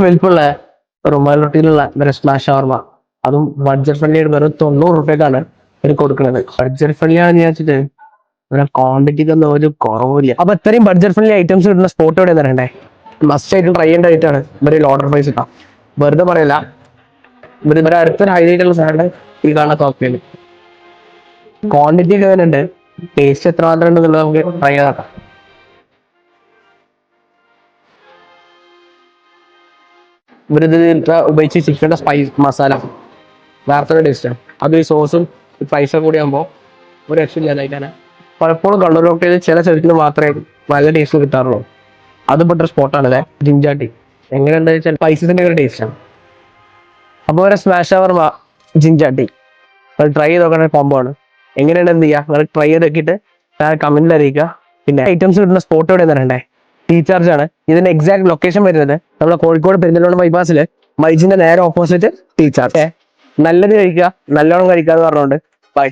വലിപ്പമുള്ള റുമാൽ റൊട്ടിയിലുള്ള സ്മാഷ് ഷവർമ, അതും budget friendly ആയിട്ട് വെറും 90 രൂപയ്ക്കാണ് ഇവർ കൊടുക്കുന്നത്. ബഡ്ജറ്റ് ഫ്രണ്ട്ലി ആണെന്ന് വിചാരിച്ചിട്ട് ഇവിടെ ക്വാണ്ടിറ്റിക്ക് ഒന്നും ഒരു കുറവില്ല. അപ്പൊ ഇത്രയും ബഡ്ജറ്റ് ഫ്രണ്ട്ലി ഐറ്റംസ് കിട്ടുന്ന സ്പോട്ട് എവിടെ തരണ്ടേ? മസ്റ്റ് ആയിട്ട് ട്രൈ ചെയ്യേണ്ട ആയിട്ടാണ് ഇവര് ഓർഡർ പ്രൈസ് ഇട്ടാ. വെറുതെ പറയല്ല, ഇവരെ അടുത്തൊരു ഹൈലൈറ്റ് ഉള്ള സാധനം ഈ കാണുന്ന കോക്ടെയിൽ. ക്വാണ്ടിറ്റി ഒക്കെ വരുന്നുണ്ട്, ടേസ്റ്റ് എത്ര മാത്രം ഉണ്ടെന്നുള്ളത് നമുക്ക് ട്രൈ ചെയ്താക്കാം. ഇവരിത് ഉപയോഗിച്ച് ചിക്കൻ്റെ സ്പൈസ് മസാല വേറെ ടേസ്റ്റാണ്. അത് ഈ സോസും പൈസ കൂടി ആകുമ്പോൾ ഒരു രക്ഷയില്ലാതായിട്ടാണ്. പലപ്പോഴും കണ്ണൂർ കോക്ടെയിൽ ചില സ്ഥലത്തിന് മാത്രമേ നല്ല ടേസ്റ്റ് കിട്ടാറുള്ളൂ. അത് പെട്ടൊരു സ്പോട്ടാണ് അല്ലേ ജിഞ്ചാട്ടി. എങ്ങനെയുണ്ട് വെച്ചാൽ സ്പൈസസിന്റെ ഒരു ടേസ്റ്റാണ്. അപ്പോൾ ഒരു സ്മാഷ് ഷവർമ ജിഞ്ചാട്ടി ട്രൈ ചെയ്ത് നോക്കുന്ന കോംബോ ആണ്. എങ്ങനെയാണ് എന്ത് ചെയ്യുക, നിങ്ങൾ ട്രൈ ചെയ്ത് നോക്കിയിട്ട് കമന്റിൽ അറിയിക്കുക. പിന്നെ ഐറ്റംസ് കിട്ടുന്ന സ്പോട്ട് എവിടെ തരണ്ടേ? ടീചാർജ് ആണ്. ഇതിന്റെ എക്സാക്ട് ലൊക്കേഷൻ വരുന്നത് നമ്മുടെ കോഴിക്കോട് പെരിന്തൽമണ്ണ ബൈപ്പാസിൽ മൈജിന്റെ നേരെ ഓപ്പോസിറ്റ് ടീചാർജ്. നല്ലത് കഴിക്കുക, നല്ലോണം കഴിക്കുക എന്ന് പറഞ്ഞുകൊണ്ട് ബൈ.